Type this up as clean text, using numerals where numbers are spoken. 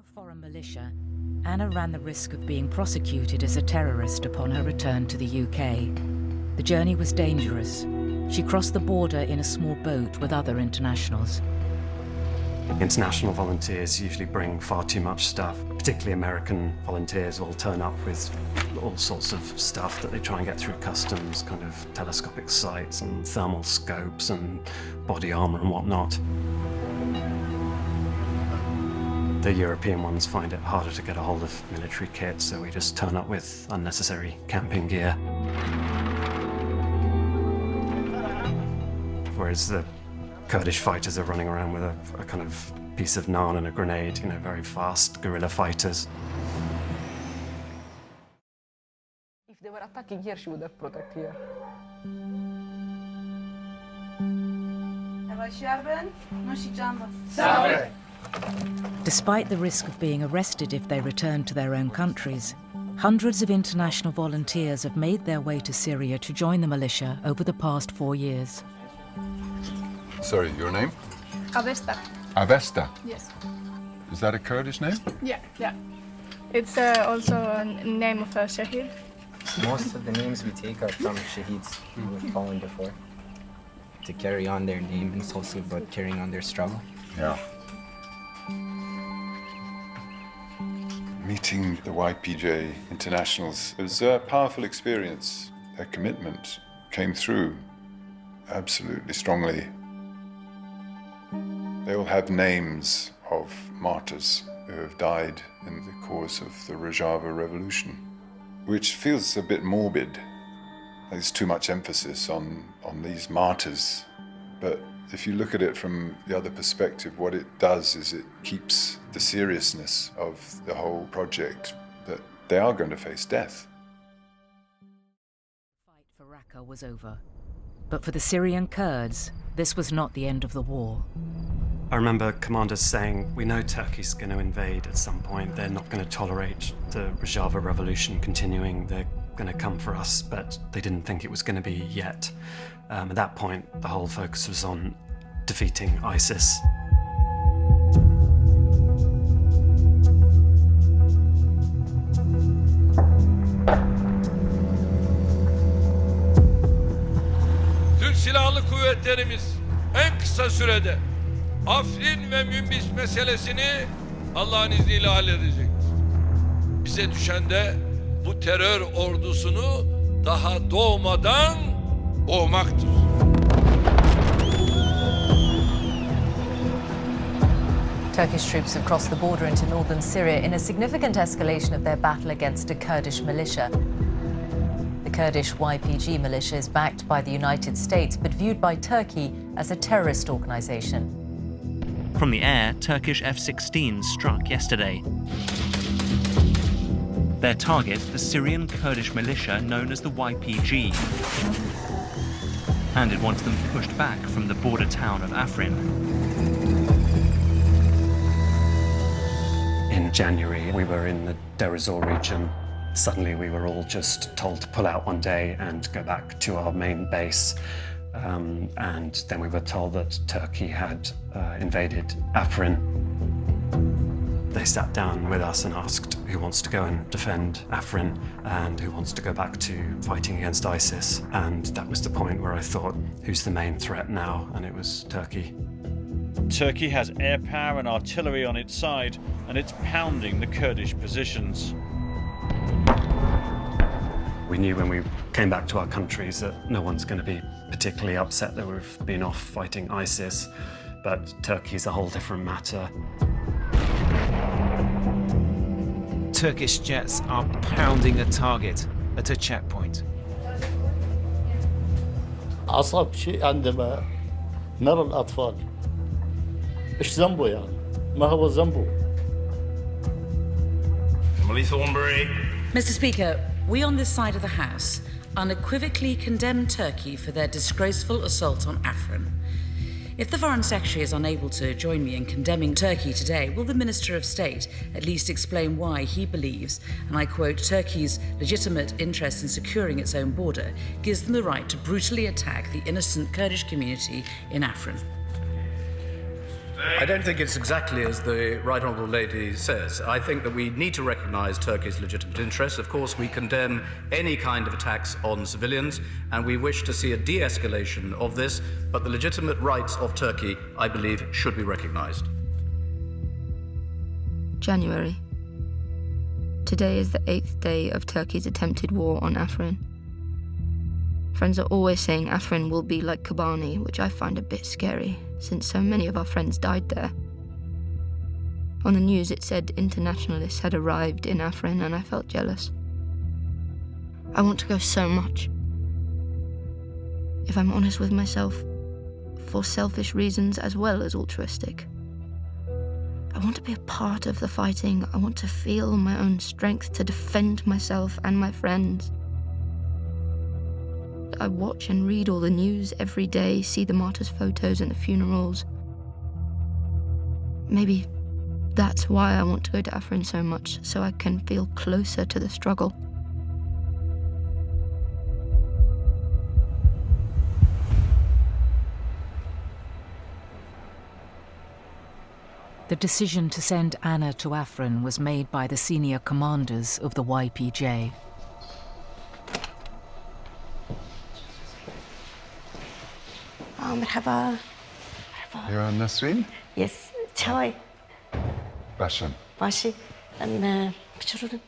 a foreign militia, Anna ran the risk of being prosecuted as a terrorist upon her return to the UK. The journey was dangerous. She crossed the border in a small boat with other internationals. International volunteers usually bring far too much stuff. Particularly American volunteers will turn up with all sorts of stuff that they try and get through customs, kind of telescopic sights and thermal scopes and body armor and whatnot. The European ones find it harder to get a hold of military kit, so we just turn up with unnecessary camping gear. Whereas the Kurdish fighters are running around with a kind of piece of naan and a grenade, you know, very fast guerrilla fighters. If they were attacking here, she would have protected here. Despite the risk of being arrested if they return to their own countries, hundreds of international volunteers have made their way to Syria to join the militia over the past 4 years. Sorry, your name? Avesta. Avesta? Yes. Is that a Kurdish name? Yeah. It's also a name of a Shahid. Most of the names we take are from Shaheeds who have fallen before. To carry on their name, and it's also about carrying on their struggle. Yeah. Meeting the YPJ internationals, it was a powerful experience. Their commitment came through absolutely strongly. They all have names of martyrs who have died in the cause of the Rojava Revolution, which feels a bit morbid. There's too much emphasis on these martyrs. But if you look at it from the other perspective, what it does is it keeps the seriousness of the whole project, that they are going to face death. The fight for Raqqa was over. But for the Syrian Kurds, this was not the end of the war. I remember commanders saying, we know Turkey's going to invade at some point. They're not going to tolerate the Rojava Revolution continuing. They're going to come for us, but they didn't think it was going to be yet. At that point, the whole focus was on defeating ISIS. Türk Silahlı Kuvvetlerimiz en kısa sürede Afrin ve Münbis meselesini Allah'ın izniyle halledecektir. Bize düşen de bu terör ordusunu daha doğmadan boğmaktır. Turkish troops have crossed the border into northern Syria in a significant escalation of their battle against a Kurdish militia. The Kurdish YPG militia is backed by the United States, but viewed by Turkey as a terrorist organization. From the air, Turkish F-16s struck yesterday. Their target, the Syrian Kurdish militia known as the YPG. And it wants them pushed back from the border town of Afrin. In January, we were in the Deir ez-Zor region. Suddenly, we were all just told to pull out one day and go back to our main base. And then we were told that Turkey had invaded Afrin. They sat down with us and asked who wants to go and defend Afrin and who wants to go back to fighting against ISIS. And that was the point where I thought, who's the main threat now? And it was Turkey. Turkey has air power and artillery on its side, and it's pounding the Kurdish positions. We knew when we came back to our countries that no one's going to be particularly upset that we've been off fighting ISIS, but Turkey's a whole different matter. Turkish jets are pounding a target at a checkpoint. أصعب شيء عندما نرى الأطفال إيش ذنبه يعني ما هو ذنبه. Emily Thornberry. Mr. Speaker, we on this side of the House unequivocally condemn Turkey for their disgraceful assault on Afrin. If the Foreign Secretary is unable to join me in condemning Turkey today, will the Minister of State at least explain why he believes, and I quote, Turkey's legitimate interest in securing its own border gives them the right to brutally attack the innocent Kurdish community in Afrin? I don't think it's exactly as the Right Honourable Lady says. I think that we need to recognise Turkey's legitimate interests. Of course, we condemn any kind of attacks on civilians, and we wish to see a de-escalation of this, but the legitimate rights of Turkey, I believe, should be recognised. January. Today is the 8th day of Turkey's attempted war on Afrin. Friends are always saying Afrin will be like Kobani, which I find a bit scary, since so many of our friends died there. On the news it said internationalists had arrived in Afrin, and I felt jealous. I want to go so much. If I'm honest with myself, for selfish reasons as well as altruistic. I want to be a part of the fighting. I want to feel my own strength to defend myself and my friends. I watch and read all the news every day, see the martyrs' photos and the funerals. Maybe that's why I want to go to Afrin so much, so I can feel closer to the struggle. The decision to send Anna to Afrin was made by the senior commanders of the YPJ. مرحبا. You're Nasreen? Yes. چای. Bashan. باشی. من بچرونم.